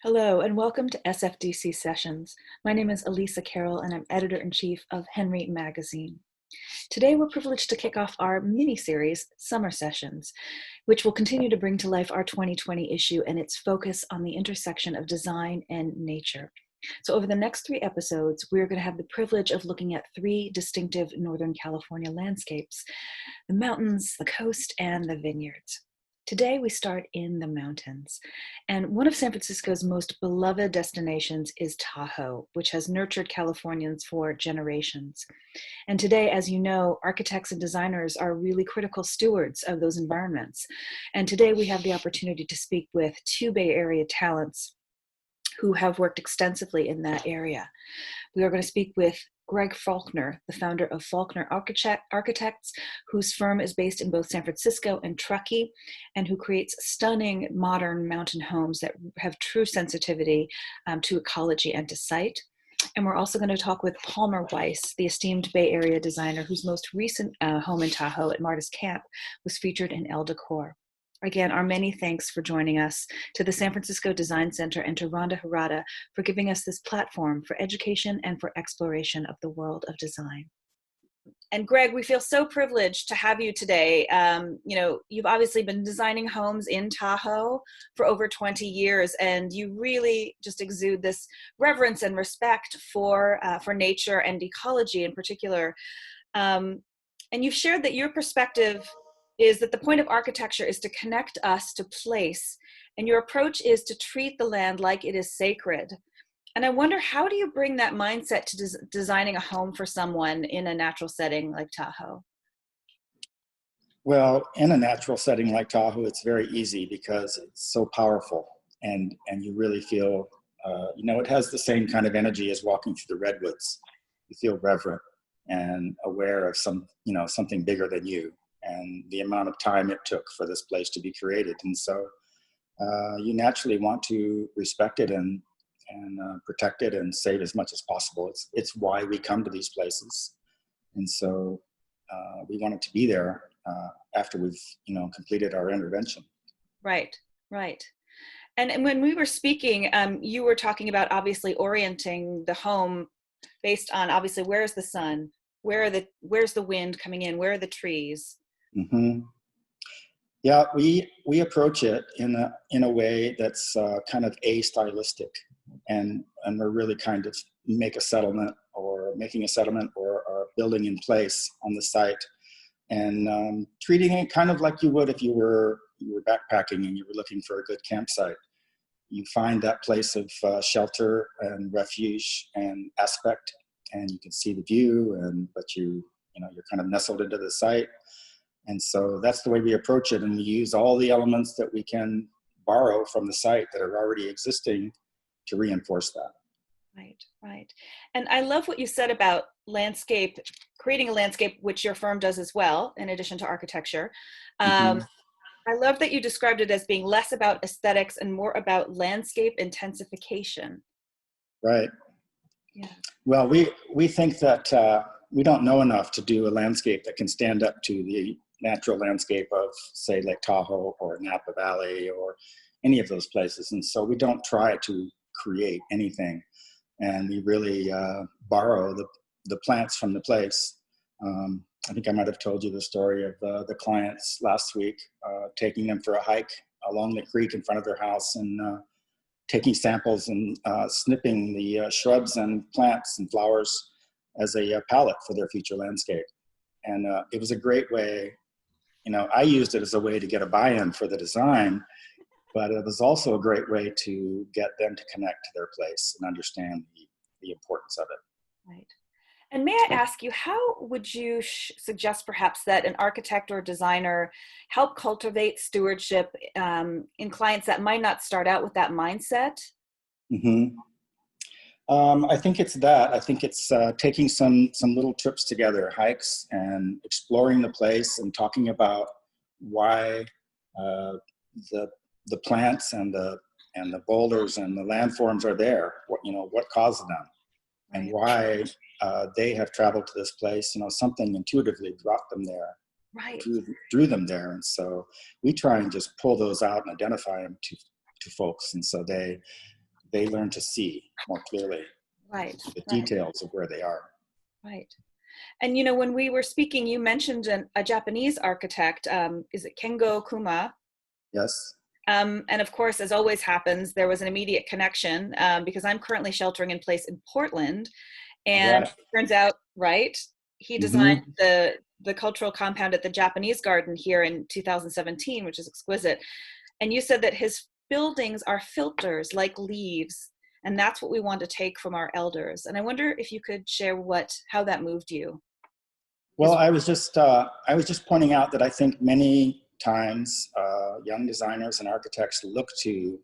Hello, and welcome to SFDC Sessions. My name is Elisa Carroll, and I'm editor-in-chief of Henry Magazine. Today, we're privileged to kick off our mini-series, Summer Sessions, which will continue to bring to life our 2020 issue and its focus on the intersection of design and nature. So over the next 3 episodes, we're going to have the privilege of looking at 3 distinctive Northern California landscapes: the mountains, the coast, and the vineyards. Today, we start in the mountains. And one of San Francisco's most beloved destinations is Tahoe, which has nurtured Californians for generations. And today, as you know, architects and designers are really critical stewards of those environments. And today we have the opportunity to speak with 2 Bay Area talents who have worked extensively in that area. We are going to speak with Greg Faulkner, the founder of Faulkner Architects, whose firm is based in both San Francisco and Truckee, and who creates stunning modern mountain homes that have true sensitivity to ecology and to site. And we're also going to talk with Palmer Weiss, the esteemed Bay Area designer whose most recent home in Tahoe at Martis Camp was featured in Elle Décor. Again, our many thanks for joining us, to the San Francisco Design Center and to Rhonda Harada for giving us this platform for education and for exploration of the world of design. And Greg, we feel so privileged to have you today. You've obviously been designing homes in Tahoe for over 20 years, and you really just exude this reverence and respect for nature and ecology in particular. And you've shared that your perspective is that the point of architecture is to connect us to place, and your approach is to treat the land like it is sacred. And I wonder, how do you bring that mindset to designing a home for someone in a natural setting like Tahoe? Well, in a natural setting like Tahoe, it's very easy because it's so powerful, and you really feel, it has the same kind of energy as walking through the redwoods. You feel reverent and aware of something bigger than you, and the amount of time it took for this place to be created. And so you naturally want to respect it and protect it and save as much as possible. It's why we come to these places. And so we want it to be there after we've completed our intervention. Right. And when we were speaking, you were talking about obviously orienting the home based on, obviously, where's the sun, where's the wind coming in, where are the trees? Mm-hmm. Yeah, we approach it in a way that's kind of stylistic, and we're really kind of making a settlement or building in place on the site, and treating it kind of like you would if you were backpacking and you were looking for a good campsite. You find that place of shelter and refuge and aspect, and you can see the view, but you're kind of nestled into the site. And so that's the way we approach it. And we use all the elements that we can borrow from the site that are already existing to reinforce that. Right. And I love what you said about creating a landscape, which your firm does as well, in addition to architecture. I love that you described it as being less about aesthetics and more about landscape intensification. Right. Yeah. Well, we think that we don't know enough to do a landscape that can stand up to the natural landscape of, say, Lake Tahoe or Napa Valley or any of those places. And so we don't try to create anything. And we really borrow the plants from the place. I think I might have told you the story of the clients last week, taking them for a hike along the creek in front of their house and taking samples and snipping the shrubs and plants and flowers as a palette for their future landscape. And it was a great way. I used it as a way to get a buy-in for the design, but it was also a great way to get them to connect to their place and understand the importance of it. Right. And may I ask you, how would you suggest perhaps that an architect or designer help cultivate stewardship in clients that might not start out with that mindset? Mm-hmm. I think it's that. I think it's taking some little trips together, hikes, and exploring the place and talking about why the plants and the boulders and the landforms are there. What caused them, and why they have traveled to this place. Something intuitively brought them there, right, drew them there, and so we try and just pull those out and identify them to folks, and so they they learn to see more clearly Right. the Right. details of where they are. Right. And, you know, when we were speaking, you mentioned a Japanese architect. Is it Kengo Kuma? Yes. And of course, as always happens, there was an immediate connection because I'm currently sheltering in place in Portland. And Right. it turns out, right, he designed Mm-hmm. the cultural compound at the Japanese Garden here in 2017, which is exquisite. And you said that his buildings are filters like leaves. And that's what we want to take from our elders. And I wonder if you could share how that moved you. Well, I was just pointing out that I think many times young designers and architects look to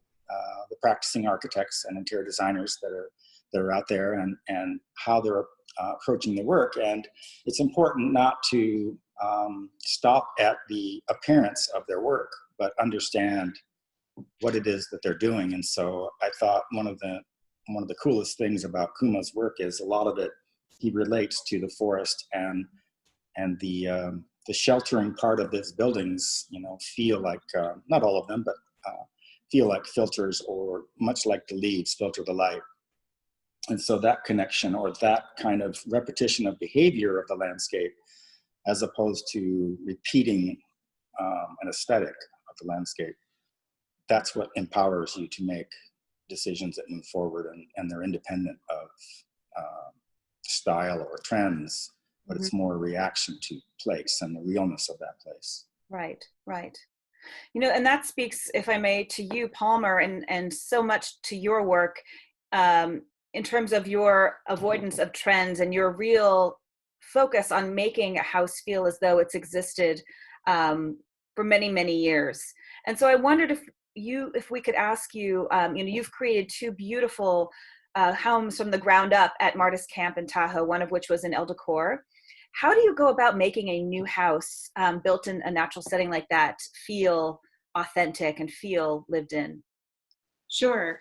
the practicing architects and interior designers that are out there and how they're approaching the work. And it's important not to stop at the appearance of their work, but understand what it is that they're doing. And so I thought one of the coolest things about Kuma's work is a lot of it he relates to the forest and the sheltering part of his buildings, you know, feel like not all of them, but feel like filters, or much like the leaves filter the light. And so that connection, or that kind of repetition of behavior of the landscape, as opposed to repeating an aesthetic of the landscape, that's what empowers you to make decisions that move forward, and they're independent of style or trends, but it's more a reaction to place and the realness of that place. Right, right. You know, and that speaks, if I may, to you, Palmer, and so much to your work in terms of your avoidance of trends and your real focus on making a house feel as though it's existed for many, many years. And so I wondered if we could ask you, you know, you've created two beautiful homes from the ground up at Martis Camp in Tahoe, one of which was in Elle Décor. How do you go about making a new house built in a natural setting like that feel authentic and feel lived in? Sure.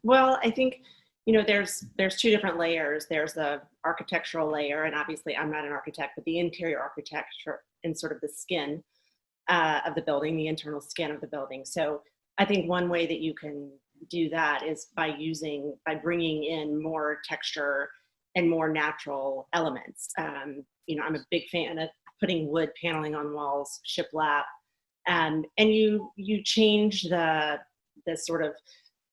Well, I think, you know, there's two different layers. There's the architectural layer, and obviously I'm not an architect, but the interior architecture and sort of the skin of the building, the internal skin of the building. So I think one way that you can do that is by bringing in more texture and more natural elements. You know, I'm a big fan of putting wood paneling on walls, shiplap, and you change the sort of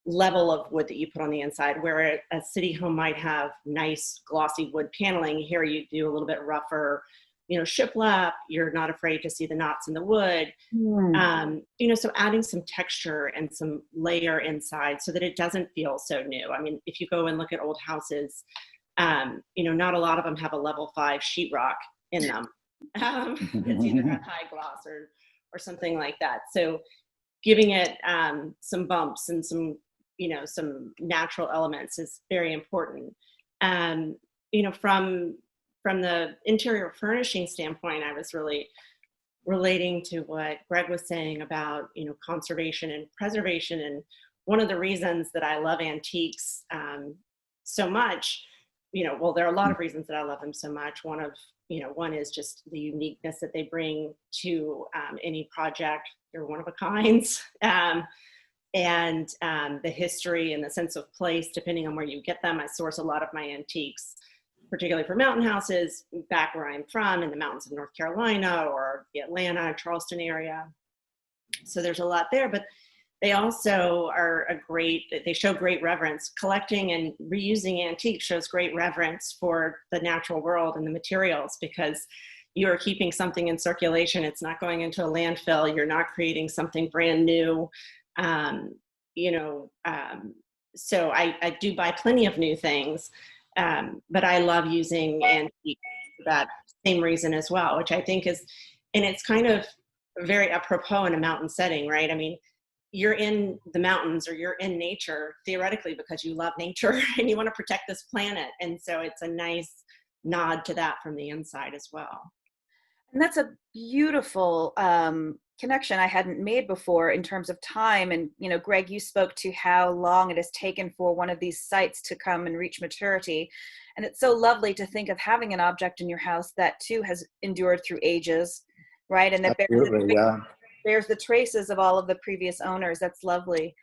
level of wood that you put on the inside. Where a city home might have nice glossy wood paneling, here you do a little bit rougher, you know, shiplap. You're not afraid to see the knots in the wood. You know, so adding some texture and some layer inside so that it doesn't feel so new. I mean, if you go and look at old houses, you know, not a lot of them have a level 5 sheetrock in them. It's either got high gloss or something like that. So giving it some bumps and some, you know, some natural elements is very important. You know, from the interior furnishing standpoint, I was really relating to what Greg was saying about, you know, conservation and preservation. And one of the reasons that I love antiques so much, you know, well, there are a lot of reasons that I love them so much. One is just the uniqueness that they bring to any project. They're one of a kinds. And the history and the sense of place, depending on where you get them. I source a lot of my antiques, particularly for mountain houses, back where I'm from, in the mountains of North Carolina or the Atlanta, Charleston area. So there's a lot there, but they also are they show great reverence. Collecting and reusing antiques shows great reverence for the natural world and the materials, because you are keeping something in circulation. It's not going into a landfill. You're not creating something brand new. You know, so I do buy plenty of new things, but I love using antiques for that same reason as well, which I think is, and it's kind of very apropos in a mountain setting, right? I mean, you're in the mountains or you're in nature theoretically because you love nature and you want to protect this planet. And so it's a nice nod to that from the inside as well. And that's a beautiful connection I hadn't made before in terms of time. And, you know, Greg, you spoke to how long it has taken for one of these sites to come and reach maturity. And it's so lovely to think of having an object in your house that too has endured through ages, right? And that bears the traces of all of the previous owners. That's lovely.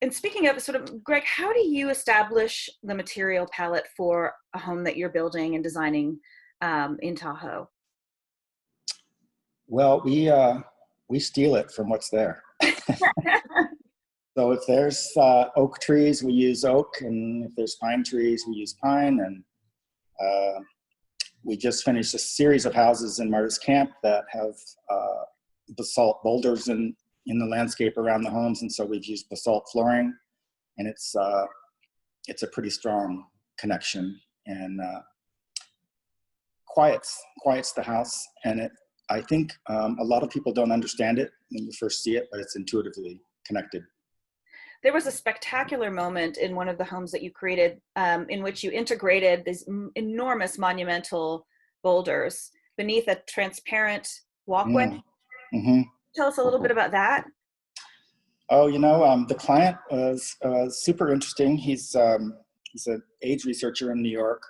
And speaking of sort of, Greg, how do you establish the material palette for a home that you're building and designing in Tahoe? Well, we steal it from what's there. So if there's oak trees, we use oak, and if there's pine trees, we use pine. And we just finished a series of houses in Martis Camp that have basalt boulders in the landscape around the homes, and so we've used basalt flooring, and it's a pretty strong connection, and quiets the house. And I think a lot of people don't understand it when you first see it, but it's intuitively connected. There was a spectacular moment in one of the homes that you created in which you integrated these enormous monumental boulders beneath a transparent walkway. Mm-hmm. Tell us a little bit about that. Oh, the client was super interesting. He's an age researcher in New York,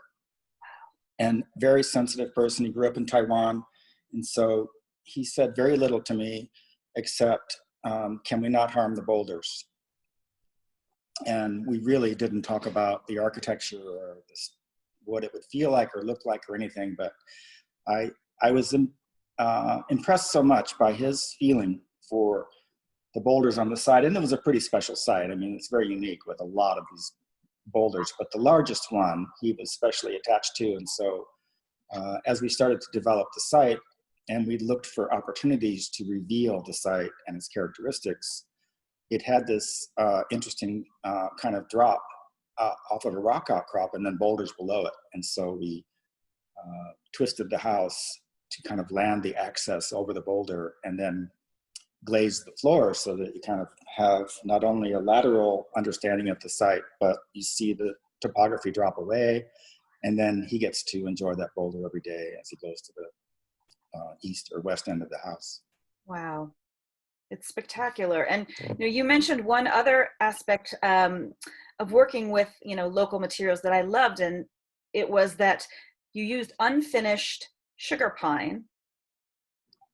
and very sensitive person. He grew up in Taiwan, and so he said very little to me except, can we not harm the boulders? And we really didn't talk about the architecture or what it would feel like or look like or anything, but I was impressed so much by his feeling for the boulders on the side. And it was a pretty special site. I mean, it's very unique with a lot of these boulders, but the largest one he was especially attached to. And so as we started to develop the site and we looked for opportunities to reveal the site and its characteristics, it had this interesting kind of drop off of a rock outcrop and then boulders below it. And so we twisted the house to kind of land the access over the boulder and then glaze the floor so that you kind of have not only a lateral understanding of the site, but you see the topography drop away, and then he gets to enjoy that boulder every day as he goes to the east or west end of the house. Wow. It's spectacular. And you mentioned one other aspect of working with local materials that I loved, and it was that you used unfinished sugar pine,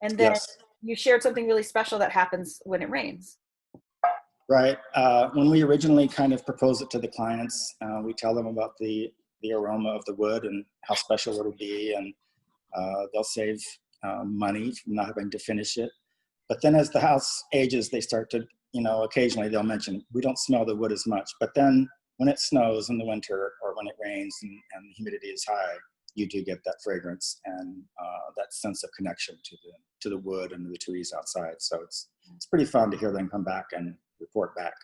and then Yes. You shared something really special that happens when it rains. Right. When we originally kind of propose it to the clients, we tell them about the aroma of the wood and how special it'll be, and they'll save money from not having to finish it. But then as the house ages, they start to, occasionally they'll mention, we don't smell the wood as much. But then when it snows in the winter or when it rains and the humidity is high, you do get that fragrance and that sense of connection to the wood and the trees outside. So it's pretty fun to hear them come back and report back.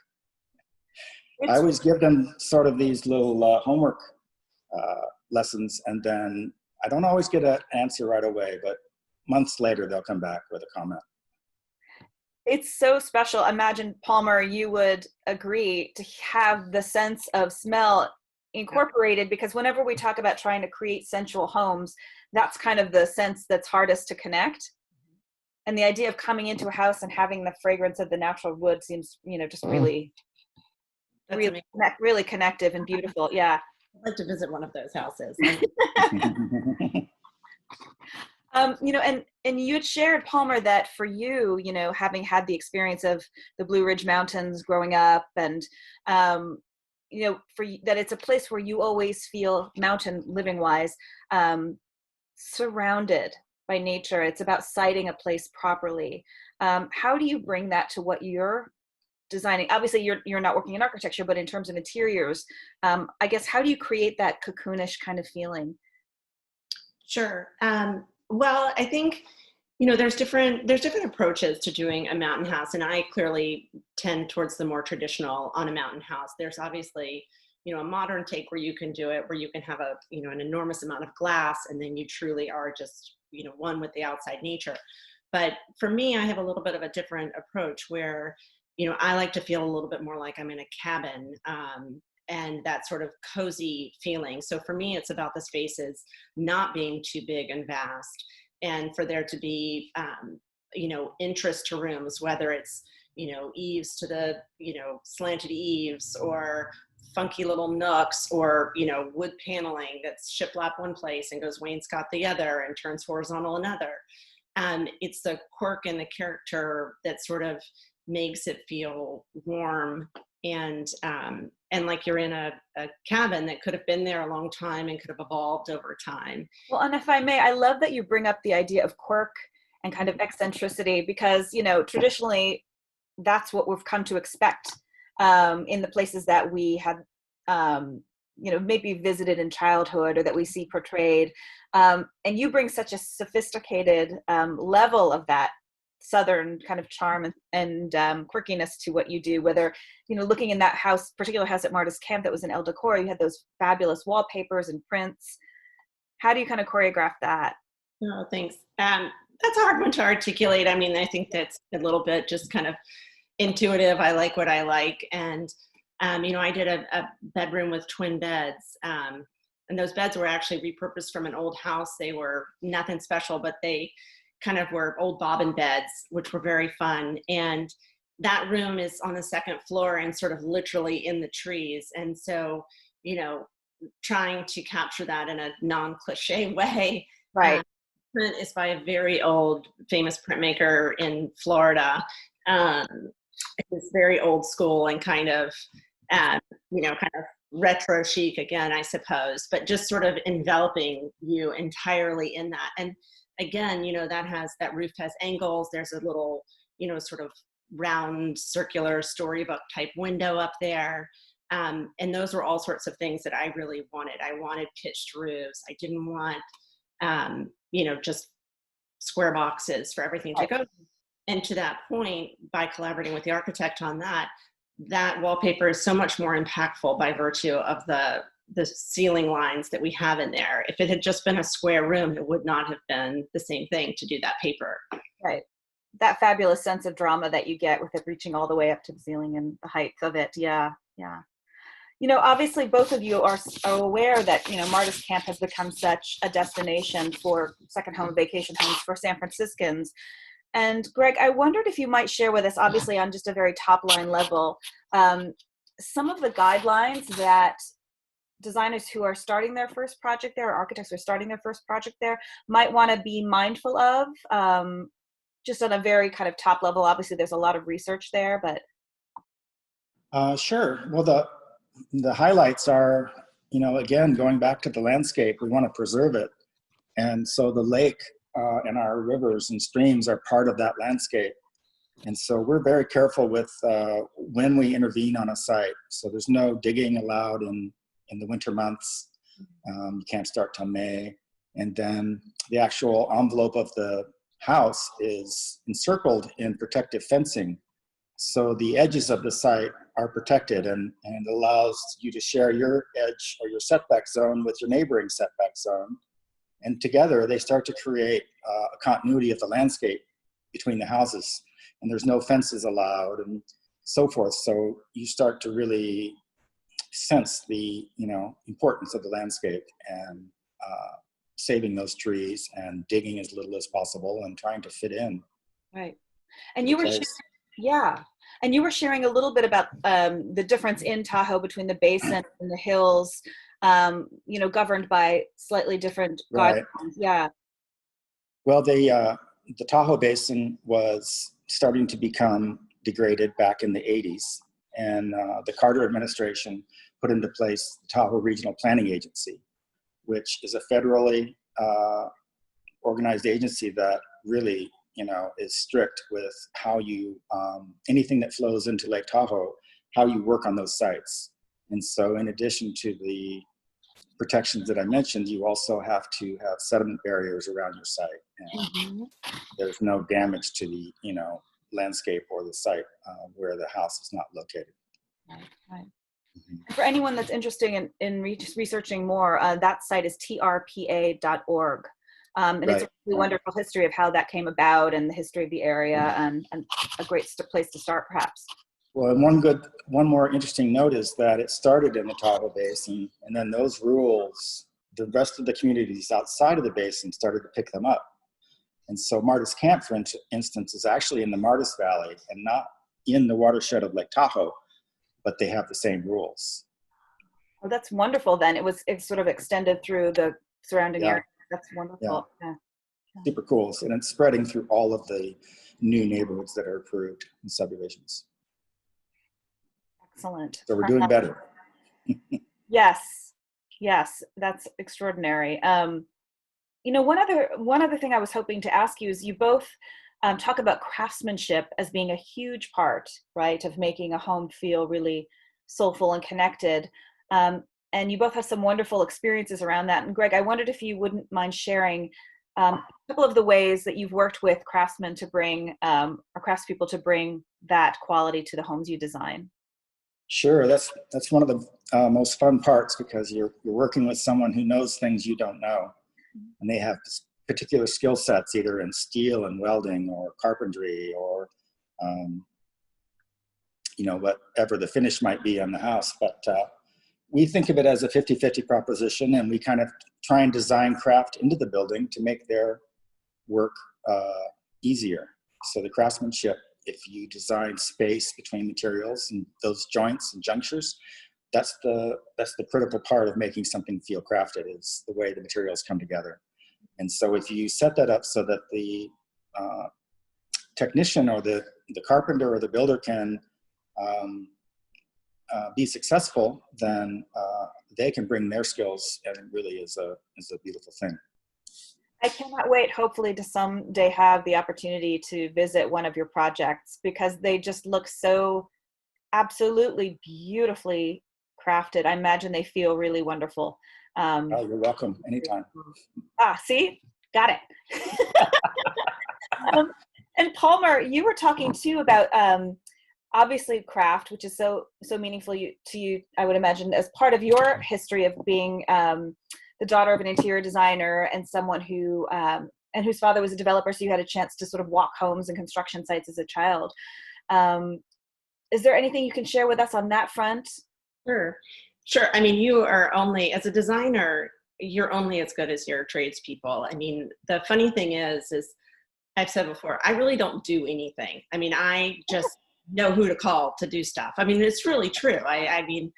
I always give them sort of these little homework lessons, and then I don't always get an answer right away, but months later they'll come back with a comment. It's so special. Imagine, Palmer, you would agree to have the sense of smell incorporated, because whenever we talk about trying to create sensual homes, that's kind of the sense that's hardest to connect. And the idea of coming into a house and having the fragrance of the natural wood seems, just really connective and beautiful. Yeah. I'd like to visit one of those houses. And you had shared, Palmer, that for you, having had the experience of the Blue Ridge Mountains growing up, and for you, that it's a place where you always feel, mountain living wise, surrounded by nature. It's about siting a place properly. How do you bring that to what you're designing? Obviously you're not working in architecture, but in terms of interiors, I guess, how do you create that cocoonish kind of feeling? Sure. Well, I think, there's different approaches to doing a mountain house, and I clearly tend towards the more traditional on a mountain house. There's obviously, a modern take where you can do it, where you can have an enormous amount of glass, and then you truly are just, one with the outside nature. But for me, I have a little bit of a different approach where, I like to feel a little bit more like I'm in a cabin, and that sort of cozy feeling. So for me, it's about the spaces not being too big and vast, and for there to be, interest to rooms, whether it's, eaves to the, slanted eaves, or funky little nooks, or, wood paneling that's shiplap one place and goes wainscot the other and turns horizontal another. It's the quirk and the character that sort of makes it feel warm and like you're in a cabin that could have been there a long time and could have evolved over time. Well, and if I may, I love that you bring up the idea of quirk and kind of eccentricity, because, you know, traditionally that's what we've come to expect in the places that we have, you know, maybe visited in childhood or that we see portrayed. And you bring such a sophisticated level of that Southern kind of charm and quirkiness to what you do, whether, you know, looking in that house, particular house at Martis Camp that was in Elle Décor, you had those fabulous wallpapers and prints. How do you kind of choreograph that? Oh, thanks. That's a hard one to articulate. I mean, I think that's a little bit just kind of intuitive. I like what I like. And, you know, I did a bedroom with twin beds. And those beds were actually repurposed from an old house. They were nothing special, but they kind of were old bobbin beds, which were very fun. And that room is on the second floor and sort of literally in the trees. And so, you know, trying to capture that in a non-cliche way. Right. Print is by a very old famous printmaker in Florida. It's very old school and kind of, you know, kind of retro chic again, I suppose, but just sort of enveloping you entirely in that. And again, you know, that roof has angles. There's a little, you know, sort of round circular storybook type window up there. And those were all sorts of things that I really wanted. I wanted pitched roofs. I didn't want, you know, just square boxes for everything to go. And to that point, by collaborating with the architect on that, that wallpaper is so much more impactful by virtue of the ceiling lines that we have in there. If it had just been a square room, it would not have been the same thing to do that paper. Right. That fabulous sense of drama that you get with it reaching all the way up to the ceiling and the height of it. Yeah. Yeah. You know, obviously both of you are aware that, you know, Martis Camp has become such a destination for second home vacation homes for San Franciscans. And Greg, I wondered if you might share with us, obviously on just a very top line level, some of the guidelines that designers who are starting their first project there, or architects who are starting their first project there, might want to be mindful of, just on a very kind of top level. Obviously there's a lot of research there, but. Sure. Well, the highlights are, you know, again, going back to the landscape, we want to preserve it. And so the lake and our rivers and streams are part of that landscape. And so we're very careful with when we intervene on a site. So there's no digging allowed in the winter months. You can't start till May. And then the actual envelope of the house is encircled in protective fencing. So the edges of the site are protected, and it allows you to share your edge or your setback zone with your neighboring setback zone. And together they start to create a continuity of the landscape between the houses. And there's no fences allowed and so forth. So you start to really sense the, you know, importance of the landscape and saving those trees and digging as little as possible and trying to fit in. Right. And you were yeah. And you were sharing a little bit about the difference in Tahoe between the basin and the hills, you know, governed by slightly different guidelines. Right. Yeah. Well, the Tahoe Basin was starting to become degraded back in the 80s. And the Carter administration put into place the Tahoe Regional Planning Agency, which is a federally organized agency that really, you know, is strict with how you, anything that flows into Lake Tahoe, how you work on those sites. And so in addition to the protections that I mentioned, you also have to have sediment barriers around your site. And there's no damage to the, you know, landscape or the site where the house is not located. Right, right. For anyone that's interested in researching more, that site is trpa.org. And it's a really wonderful history of how that came about and the history of the area, and a great place to start, perhaps. Well, and one more interesting note is that it started in the Tahoe Basin, and then those rules, the rest of the communities outside of the basin started to pick them up. And so Martis Camp, for instance, is actually in the Martis Valley and not in the watershed of Lake Tahoe, but they have the same rules. Well, that's wonderful then. It's sort of extended through the surrounding area. That's wonderful. Yeah. Super cool. And it's spreading through all of the new neighborhoods that are approved in subdivisions. Excellent. So we're doing better. Yes, yes, that's extraordinary. One other thing I was hoping to ask you is you both talk about craftsmanship as being a huge part, right, of making a home feel really soulful and connected. And you both have some wonderful experiences around that. And Greg, I wondered if you wouldn't mind sharing a couple of the ways that you've worked with craftsmen to bring, or craftspeople to bring that quality to the homes you design. Sure, that's one of the most fun parts, because you're working with someone who knows things you don't know, and they have particular skill sets, either in steel and welding or carpentry or whatever the finish might be on the house. But we think of it as a 50-50 proposition, and we kind of try and design craft into the building to make their work easier. So the craftsmanship, if you design space between materials and those joints and junctures, that's the critical part of making something feel crafted, is the way the materials come together. And so if you set that up so that the technician or the carpenter or the builder can be successful, then they can bring their skills, and it really is a beautiful thing. I cannot wait, hopefully, to someday have the opportunity to visit one of your projects, because they just look so absolutely beautifully crafted. I imagine they feel really wonderful. Oh, you're welcome. Anytime. See? Got it. And Palmer, you were talking too about obviously craft, which is so meaningful to you, I would imagine, as part of your history of being the daughter of an interior designer and someone who and whose father was a developer, so you had a chance to sort of walk homes and construction sites as a child. Is there anything you can share with us on that front? Sure. I mean, you are only, as a designer, you're only as good as your tradespeople. I mean, the funny thing is I've said before, I really don't do anything. I mean, I just know who to call to do stuff. I mean, it's really true. I mean,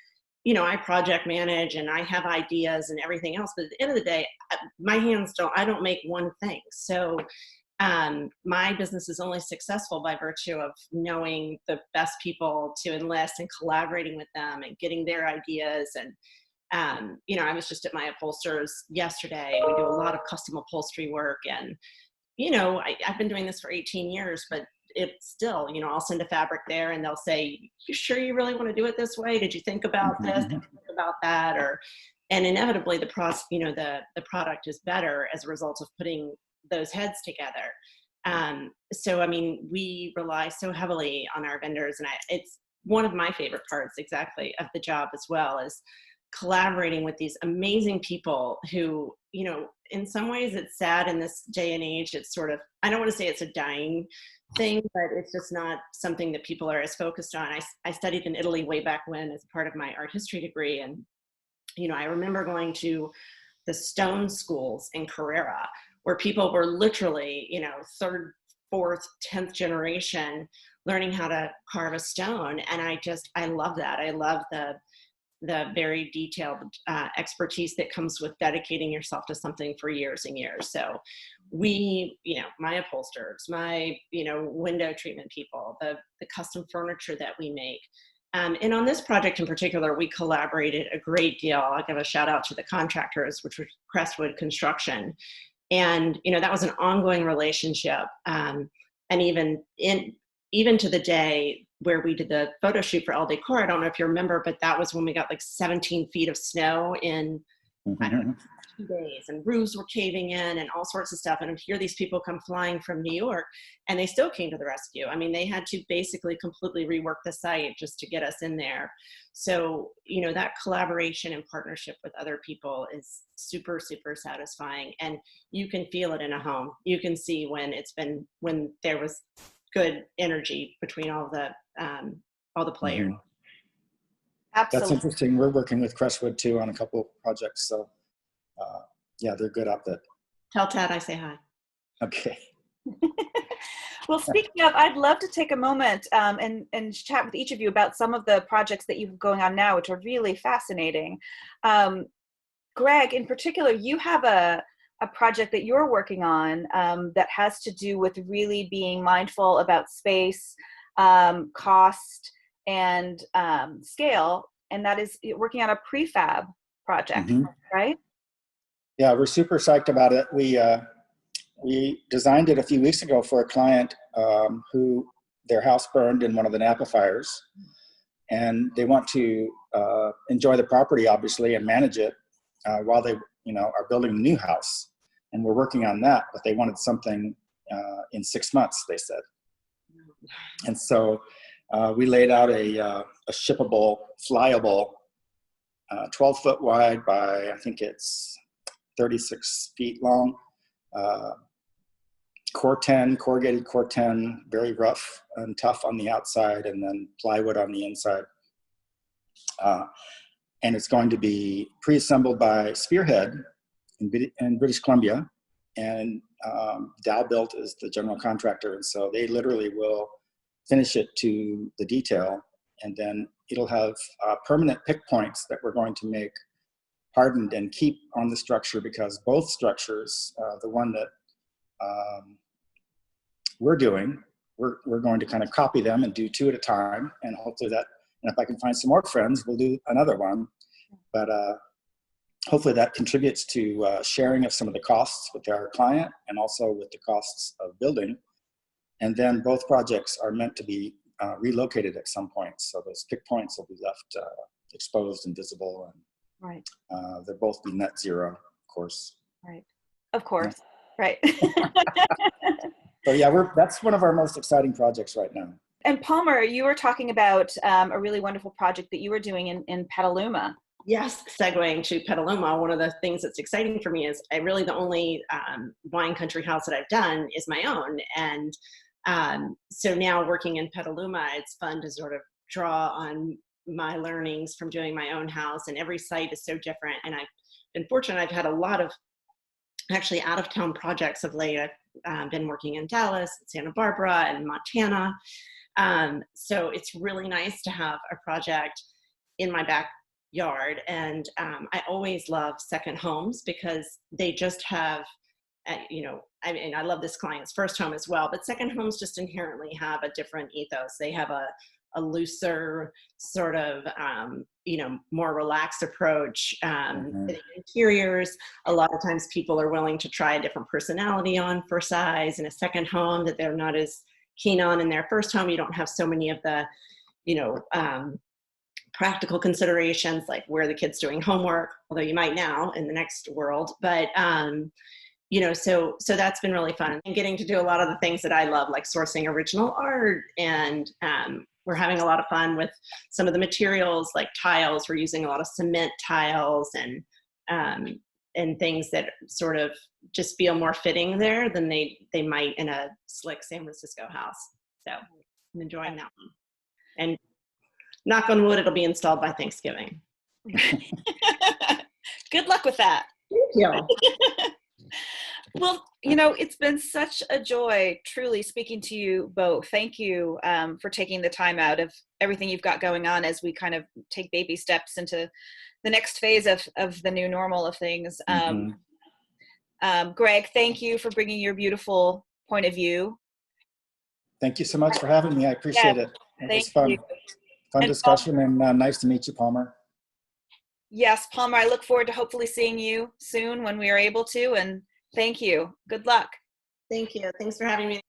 I project manage and I have ideas and everything else, but at the end of the day, my hands I don't make one thing. So my business is only successful by virtue of knowing the best people to enlist and collaborating with them and getting their ideas. And I was just at my upholsterers yesterday. We do a lot of custom upholstery work, and I've been doing this for 18 years, but it's still, I'll send a fabric there and they'll say, "You sure you really want to do it this way? Did you think about this? Did you think about that?" And inevitably the product is better as a result of putting those heads together. So, I mean, we rely so heavily on our vendors, and it's one of my favorite parts exactly of the job as well, is collaborating with these amazing people who, in some ways it's sad in this day and age. It's sort of, I don't want to say it's a dying thing, but it's just not something that people are as focused on. I studied in Italy way back when as part of my art history degree. And, I remember going to the stone schools in Carrara, where people were literally, third, fourth, 10th generation learning how to carve a stone. And I love that. I love the very detailed expertise that comes with dedicating yourself to something for years and years. So we, my upholsterers, my, window treatment people, the custom furniture that we make. And on this project in particular, we collaborated a great deal. I'll give a shout out to the contractors, which was Crestwood Construction. And, that was an ongoing relationship. And even to the day where we did the photo shoot for Elle Décor, I don't know if you remember, but that was when we got like 17 feet of snow in 2 days, and roofs were caving in and all sorts of stuff. And here these people come flying from New York, and they still came to the rescue. I mean, they had to basically completely rework the site just to get us in there. So, that collaboration and partnership with other people is super, super satisfying. And you can feel it in a home. You can see when there was good energy between all the players. Mm-hmm. Absolutely. That's interesting. We're working with Crestwood too on a couple of projects. So yeah, they're good outfit. Tell Tad I say hi. Okay. Well, speaking of, I'd love to take a moment and chat with each of you about some of the projects that you have going on now, which are really fascinating. Greg, in particular, you have a project that you're working on that has to do with really being mindful about space, cost, and scale, and that is working on a prefab project, right? Yeah, we're super psyched about it. We designed it a few weeks ago for a client who their house burned in one of the Napa fires, and they want to enjoy the property, obviously, and manage it while they, are building a new house. And we're working on that, but they wanted something in 6 months, they said. And so we laid out a shippable, flyable, 12-foot wide by, I think it's 36 feet long, corrugated core 10, very rough and tough on the outside, and then plywood on the inside. And it's going to be pre-assembled by Spearhead in British Columbia, and Dow Built is the general contractor, and so they literally will finish it to the detail, and then it'll have permanent pick points that we're going to make hardened and keep on the structure, because both structures, the one that we're doing, we're going to kind of copy them and do 2 at a time, and hopefully that, and if I can find some more friends, we'll do another one. But hopefully that contributes to sharing of some of the costs with our client and also with the costs of building. And then both projects are meant to be relocated at some point. So those pick points will be left exposed and visible, and right. They'll both be net zero, of course. Right. Of course. Yeah. Right. So yeah, that's one of our most exciting projects right now. And Palmer, you were talking about a really wonderful project that you were doing in Petaluma. Yes, segueing to Petaluma, one of the things that's exciting for me is the only wine country house that I've done is my own. And so now working in Petaluma, it's fun to sort of draw on my learnings from doing my own house, and every site is so different. And I've been fortunate, I've had a lot of actually out-of-town projects of late. I've been working in Dallas, Santa Barbara, and Montana. So it's really nice to have a project in my backyard. And I always love second homes because they just have, I love this client's first home as well, but second homes just inherently have a different ethos. They have a looser sort of, more relaxed approach. The interiors, a lot of times people are willing to try a different personality on for size in a second home that they're not as keen on in their first home. You don't have so many of the, practical considerations like where the kid's doing homework, although you might now in the next world. But, so that's been really fun, and getting to do a lot of the things that I love, like sourcing original art. And we're having a lot of fun with some of the materials, like tiles. We're using a lot of cement tiles and things that sort of just feel more fitting there than they might in a slick San Francisco house. So I'm enjoying that one. And knock on wood, it'll be installed by Thanksgiving. Good luck with that. Thank you. Well, it's been such a joy, truly, speaking to you both. Thank you for taking the time out of everything you've got going on as we kind of take baby steps into the next phase of the new normal of things. Greg, thank you for bringing your beautiful point of view. Thank you so much for having me. I appreciate it. It was fun. You. Fun discussion, and nice to meet you, Palmer. Yes, Palmer, I look forward to hopefully seeing you soon when we are able to, and thank you. Good luck. Thank you. Thanks for having me.